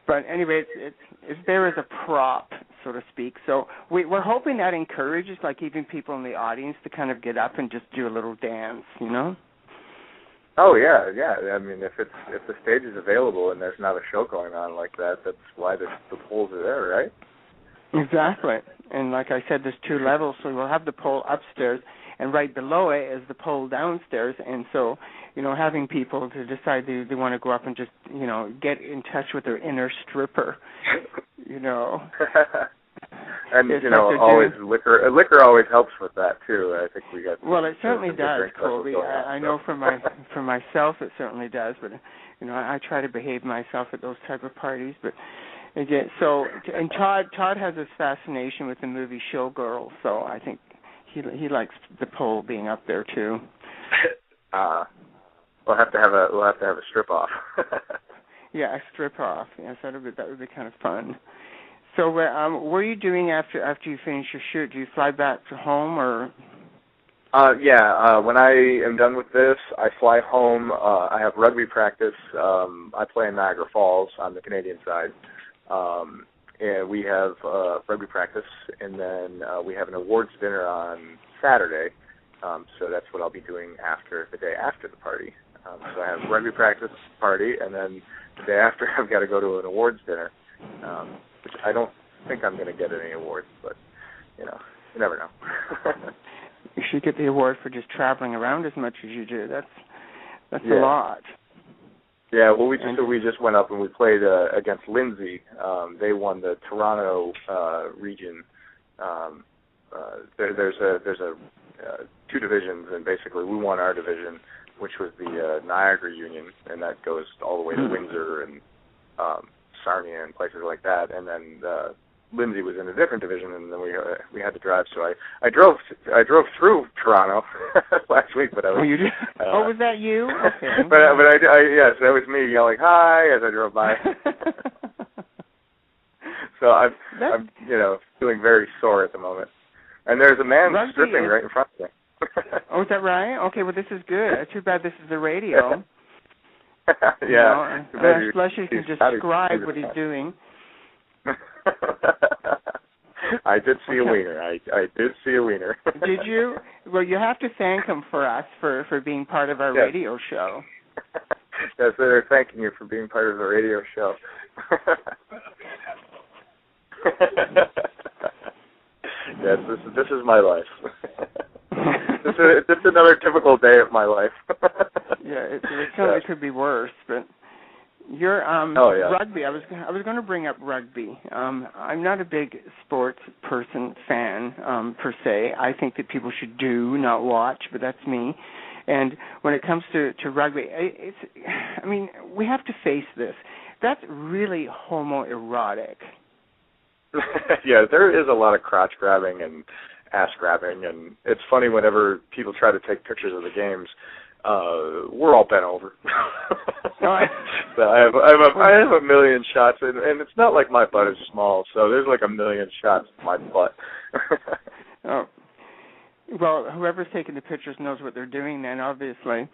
But anyway, it's there as a prop, so to speak. So we're hoping that encourages, even people in the audience to kind of get up and just do a little dance, Oh, yeah. I mean, if the stage is available and there's not a show going on like that, that's why the poles are there, right? Exactly. And like I said, there's 2 levels, so we'll have the pole upstairs, and right below it is the pole downstairs. And so, having people to decide they want to go up and just, get in touch with their inner stripper, And, always liquor always helps with that, too. I think we got... Well, it certainly does, Colby. I know for myself it certainly does, but, I try to behave myself at those type of parties, but... Again, and Todd has this fascination with the movie Showgirl, so I think he likes the pole being up there too. We'll have to have a strip off. Yeah, a strip off. Yes, that would be kind of fun. So, what are you doing after you finish your shoot? Do you fly back to home or? When I am done with this, I fly home. I have rugby practice. I play in Niagara Falls on the Canadian side. And we have rugby practice, and then we have an awards dinner on Saturday. So that's what I'll be doing the day after the party. So I have rugby practice, party, and then the day after I've got to go to an awards dinner, which I don't think I'm going to get any awards, but, you never know. You should get the award for just traveling around as much as you do. That's a lot. Yeah, well, we just went up and we played against Lindsay. They won the Toronto region. There's two divisions, and basically we won our division, which was the Niagara Union, and that goes all the way to Windsor and Sarnia and places like that. And then Lindsay was in a different division, and then we had to drive. So I drove through Toronto last week, but I was. Oh, you did? Was that you? Okay. but yes, that was me yelling hi as I drove by. So I'm feeling very sore at the moment, and there's a man stripping right in front of me. Oh, is that right? Okay, well, this is good. Too bad this is the radio. Yeah. Unless you can describe what he's doing. I did see a wiener. I did see a wiener. Did you? Well, you have to thank him for us for being part of our radio show. Yes, they're thanking you for being part of the radio show. Yes, this is my life. It's another typical day of my life. Yeah, it certainly could be worse, but your rugby. I was going to bring up rugby. I'm not a big sports fan per se. I think that people should not watch, but that's me. And when it comes to rugby, we have to face this. That's really homoerotic. Yeah, there is a lot of crotch grabbing and ass grabbing, and it's funny whenever people try to take pictures of the games. We're all bent over. So I have a million shots, and it's not like my butt is small, so there's like a million shots of my butt. Oh. Well, whoever's taking the pictures knows what they're doing then, obviously,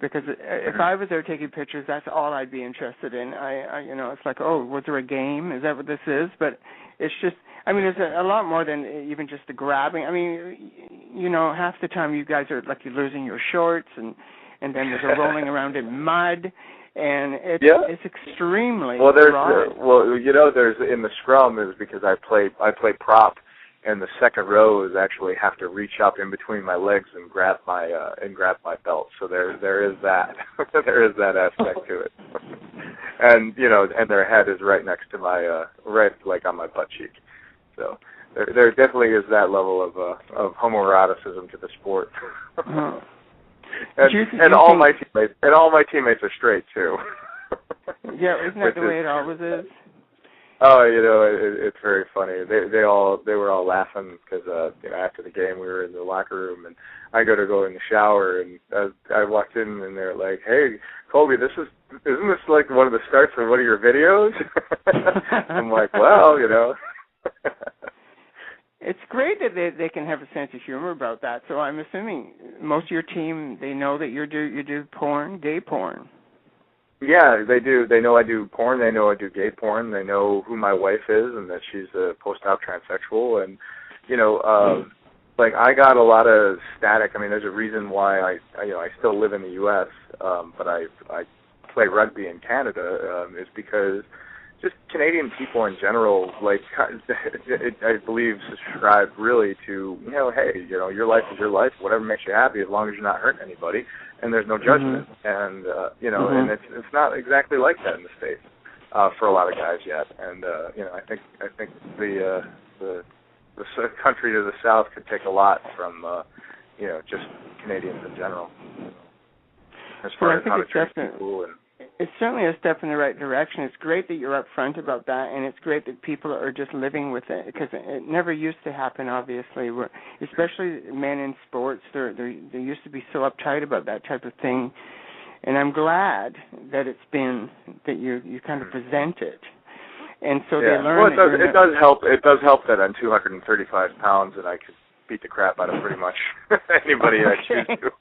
because if I was there taking pictures, that's all I'd be interested in. It's like, oh, was there a game? Is that what this is? But it's just, there's a lot more than even just the grabbing. Half the time you guys are like you're losing your shorts, and then there's a rolling around in mud, and it's extremely there's in the scrum is because I play prop. And the second rows actually have to reach up in between my legs and grab my belt. So there is that there is that aspect to it. And and their head is right next to my right like on my butt cheek. So there definitely is that level of homoeroticism to the sport. And all my teammates are straight too. Yeah, isn't that the way it always is? Oh, it's very funny. They were all laughing because after the game we were in the locker room and I go in the shower and I walked in and they're like, "Hey, Colby, isn't this like one of the starts of one of your videos?" I'm like, "Well, It's great that they can have a sense of humor about that. So I'm assuming most of your team they know that you do porn, gay porn. Yeah, they do. They know I do porn. They know I do gay porn. They know who my wife is and that she's a post-op transsexual. And, I got a lot of static. There's a reason why I still live in the U.S., but I play rugby in Canada is because just Canadian people in general, I believe, subscribe really to, hey, your life is your life, whatever makes you happy, as long as you're not hurting anybody, and there's no judgment, and and it's not exactly like that in the States for a lot of guys yet, and I think the country to the south could take a lot from just Canadians in general, as far as how to treat people and. It's certainly a step in the right direction. It's great that you're upfront about that, and it's great that people are just living with it because it never used to happen. Obviously, especially men in sports, they used to be so uptight about that type of thing, and I'm glad that you kind of present it, and so they learn. Well, it does help. It does help that I'm 235 pounds and I could beat the crap out of pretty much anybody I choose to.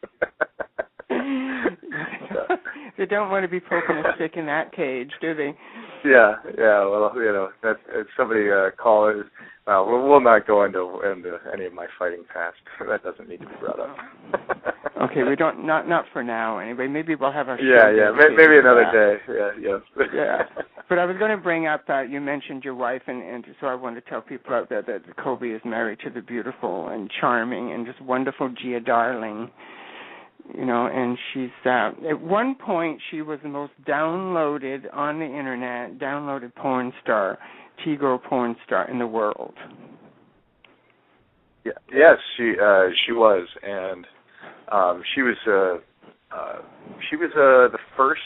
They don't want to be poking a stick in that cage, do they? Yeah. Well, that's somebody call it. We'll not go into any of my fighting past. That doesn't need to be brought up. Okay, we don't. Not for now, anyway. Maybe we'll have our. Yeah. Maybe another day. Yeah. But I was going to bring up that you mentioned your wife, and so I want to tell people out there that Kobe is married to the beautiful and charming and just wonderful Gia Darling. And she's at one point she was the most downloaded on the internet, downloaded porn star, T-girl porn star in the world. Yeah, yes, she was, and she was the first.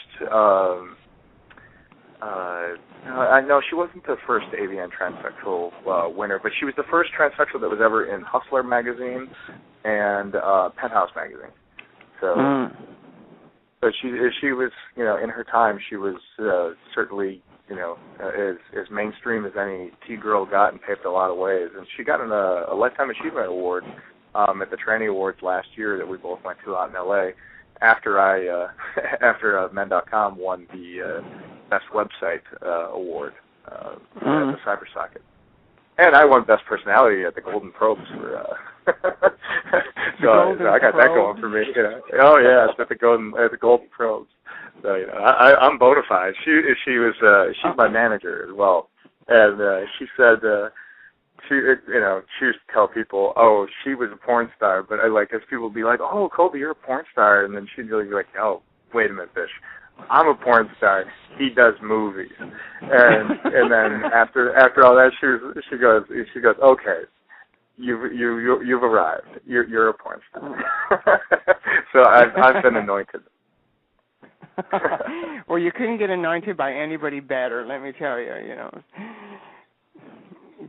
I know she wasn't the first AVN transsexual winner, but she was the first transsexual that was ever in Hustler magazine and Penthouse magazine. So she was, in her time, she was certainly, as mainstream as any T-girl got and paved a lot of ways. And she got a Lifetime Achievement Award at the Tranny Awards last year that we both went to out in L.A. after Men.com won the Best Website Award at the CyberSocket. And I won Best Personality at the Golden Probes for. So I got that going for me. Oh yeah, it's at the Golden Probes. So I'm bona fide. She's my manager as well, and she said she used to tell people, oh, she was a porn star, but as people would be like, oh, Kobe, you're a porn star, and then she'd be like, oh, wait a minute, bitch. I'm a porn star. He does movies, and then after all that, she goes, okay, you've arrived. You're a porn star. So I've been anointed. Well, you couldn't get anointed by anybody better, let me tell you.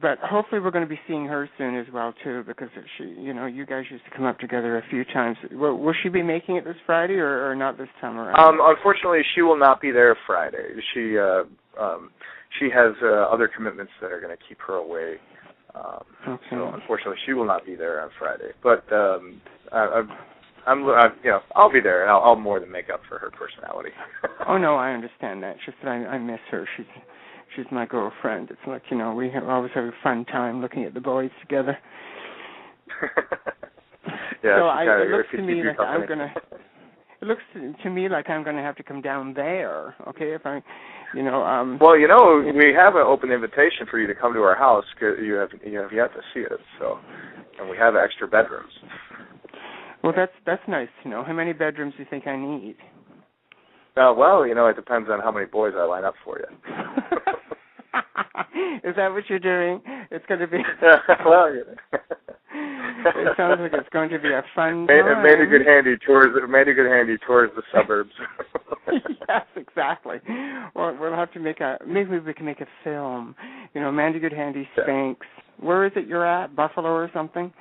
But hopefully we're going to be seeing her soon as well too, because she, you guys used to come up together a few times. Will she be making it this Friday or not this time around? Unfortunately, she will not be there Friday. She has other commitments that are going to keep her away. Okay. So unfortunately, she will not be there on Friday. But I'll be there, and I'll more than make up for her personality. Oh no, I understand that. It's just that I miss her. She's my girlfriend. It's like, we always have a fun time looking at the boys together. Yeah. So it looks to me like I'm gonna have to come down there. Okay, if I, Well, we have an open invitation for you to come to our house. Cause you have yet to see it. So, and we have extra bedrooms. Well, that's nice to know. How many bedrooms do you think I need? Well, it depends on how many boys I line up for you. Is that what you're doing? It's going to be... Well, it sounds like it's going to be a fun time. Mandy Goodhandy tours the suburbs. Yes, exactly. Well, we'll have to maybe we can make a film. Mandy Goodhandy spanks. Where is it you're at? Buffalo or something?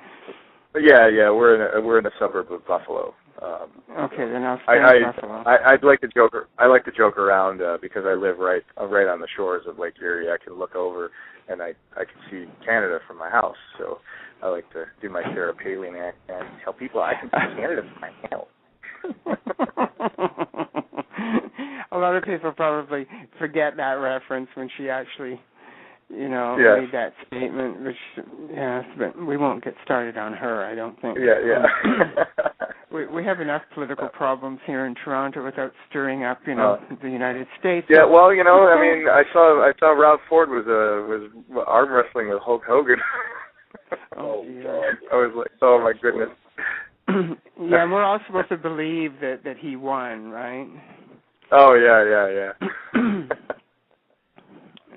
Yeah, we're in a suburb of Buffalo. Okay, then I'll spank Buffalo. I like to joke around because I live right on the shores of Lake Erie. I can look over and I can see Canada from my house. So I like to do my Sarah Palin act and tell people I can see Canada from my house. A lot of people probably forget that reference when she actually, made that statement. But we won't get started on her, I don't think. Yeah. We have enough political problems here in Toronto without stirring up, the United States. Yeah, well, I saw Rob Ford was arm wrestling with Hulk Hogan. Oh, I was like, oh my goodness. Yeah, we're all supposed to believe that he won, right? Oh yeah.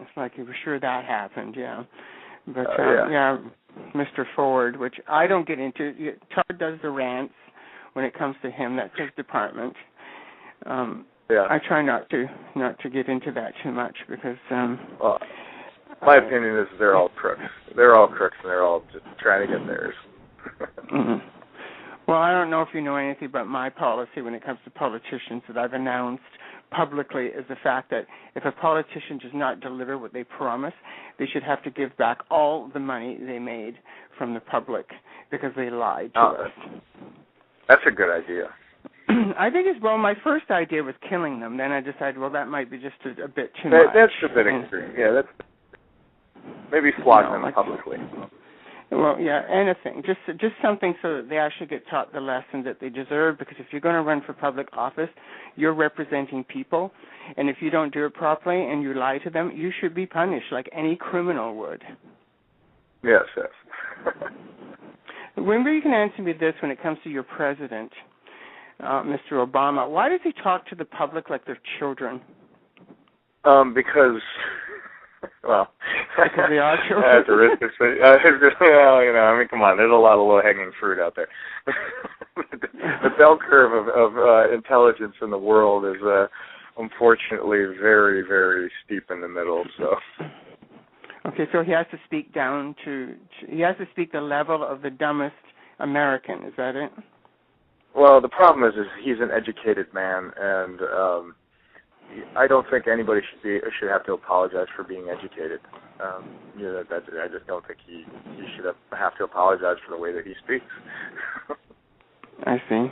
It's like you were sure that happened, yeah. But yeah, Mr. Ford, which I don't get into. Todd does the rants when it comes to him. That's his department. I try not to get into that too much because. My opinion is they're all crooks. They're all crooks, and they're all just trying to get theirs. Mm-hmm. Well, I don't know if you know anything about my policy when it comes to politicians that I've announced publicly is the fact that if a politician does not deliver what they promise, they should have to give back all the money they made from the public because they lied to us. That's a good idea. I think my first idea was killing them. Then I decided, well, that might be just a bit too much. That's a bit extreme. Yeah, that's maybe flogging them publicly. Well, yeah, anything. Just something so that they actually get taught the lesson that they deserve, because if you're going to run for public office, you're representing people, and if you don't do it properly and you lie to them, you should be punished like any criminal would. Yes. Remember, you can answer me this when it comes to your president, Mr. Obama. Why does he talk to the public like they're children? Because... Well, because they are children. That's a risk. Well, I mean, come on. There's a lot of low-hanging fruit out there. The bell curve of intelligence in the world is unfortunately very, very steep in the middle. So. Okay, so he has to speak he has to speak the level of the dumbest American. Is that it? Well, the problem is he's an educated man, and I don't think anybody should have to apologize for being educated. I just don't think he should have to apologize for the way that he speaks. I see.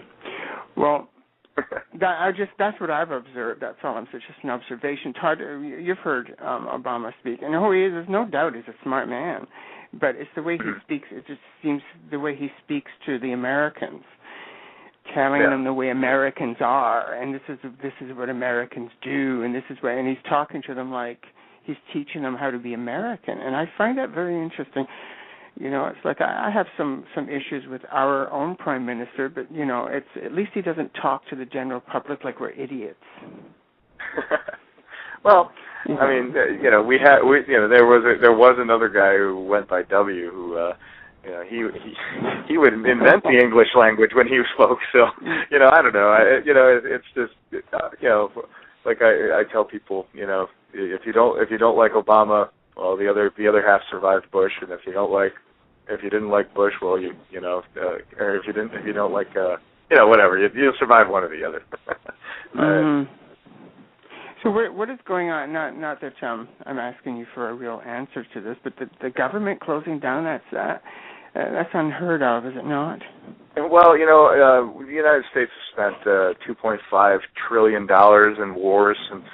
Well, that's what I've observed. That's all. It's just an observation. Todd, you've heard Obama speak, and who he is, there's no doubt he's a smart man. But it's the way he speaks. It just seems the way he speaks to the Americans, telling them the way Americans are, and this is what Americans do, and and he's talking to them like he's teaching them how to be American, and I find that very interesting. It's like I have some issues with our own prime minister, but it's at least he doesn't talk to the general public like we're idiots. Well, I mean, there was another guy who went by W who. He would invent the English language when he spoke. So, I don't know. It's just, like I tell people, if you don't like Obama, well, the other half survived Bush, and if you didn't like Bush, well, or if you don't like, whatever, you'll survive one or the other. So what is going on? Not that I'm asking you for a real answer to this, but the government closing down, that's unheard of, is it not? Well, the United States has spent $2.5 trillion in wars since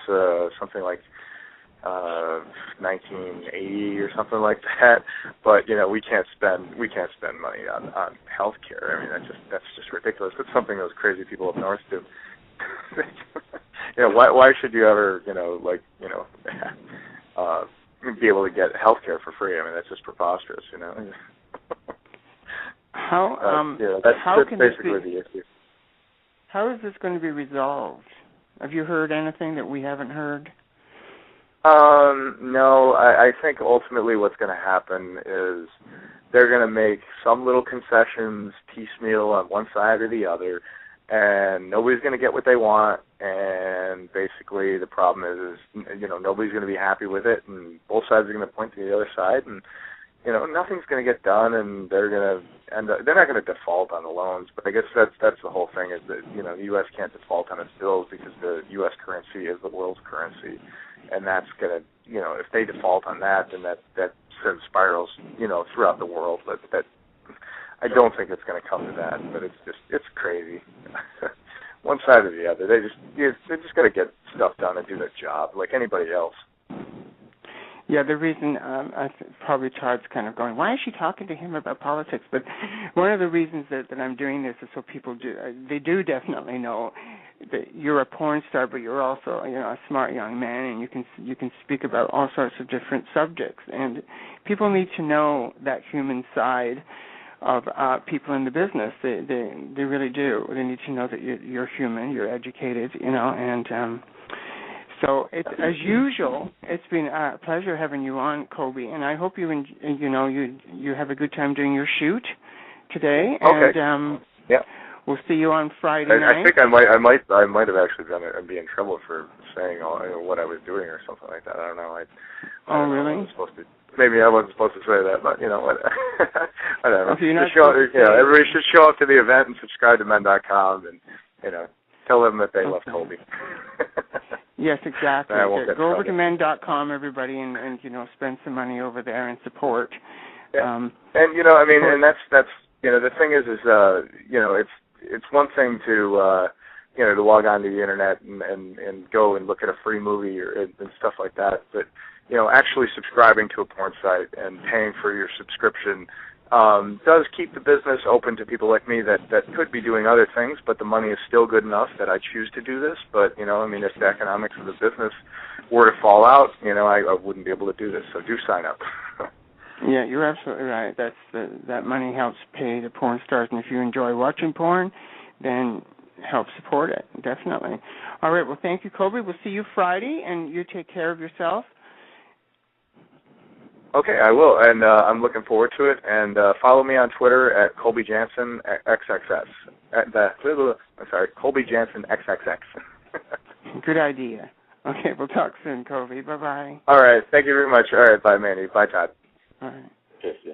something like 1980 or something like that. But we can't spend money on health care. I mean, that's just ridiculous. It's something those crazy people up north do. Why should you ever be able to get health care for free? I mean, that's just preposterous. That's basically the issue. How is this going to be resolved? Have you heard anything that we haven't heard? No, I think ultimately what's going to happen is they're going to make some little concessions piecemeal on one side or the other, and nobody's going to get what they want, and basically the problem is nobody's going to be happy with it, and both sides are going to point to the other side, and nothing's going to get done, and they're not going to default on the loans. But I guess that's the whole thing, is that the U.S. can't default on its bills because the U.S. currency is the world's currency, and that's going to if they default on that, then that sends spirals throughout the world. But that I don't think it's going to come to that. But it's crazy. One side or the other, they're just going to get stuff done and do their job like anybody else. Yeah, the reason probably Todd's kind of going, why is she talking to him about politics? But one of the reasons that I'm doing this is so people they do definitely know that you're a porn star, but you're also a smart young man, and you can speak about all sorts of different subjects, and people need to know that human side of people in the business. They really do. They need to know that you're human, you're educated, and. So it's as usual. It's been a pleasure having you on, Kobe, and I hope you have a good time doing your shoot today. Okay. And yeah. We'll see you on Friday night. I think I might have actually be in trouble for saying what I was doing or something like that. I don't know. Really? Maybe I wasn't supposed to say that, but whatever. Okay, everybody should show up to the event and subscribe to men.com and tell them that they love Kobe. Yes, exactly. Go over to men.com, everybody, and spend some money over there and support. Yeah. And and the thing is, it's one thing to to log on to the internet and go and look at a free movie and stuff like that, but actually subscribing to a porn site and paying for your subscription does keep the business open to people like me that could be doing other things, but the money is still good enough that I choose to do this. But if the economics of the business were to fall out, I wouldn't be able to do this. So do sign up. Yeah, you're absolutely right. That money helps pay the porn stars, and if you enjoy watching porn, then help support it, definitely. All right, well, thank you, Colby. We'll see you Friday, and you take care of yourself. Okay, I will, and I'm looking forward to it. And follow me on Twitter at Colby Jansen XXX. Colby Jansen XXX. Good idea. Okay, we'll talk soon, Colby. Bye-bye. All right, thank you very much. All right, bye, Mandy. Bye, Todd. All right. Yes, yeah.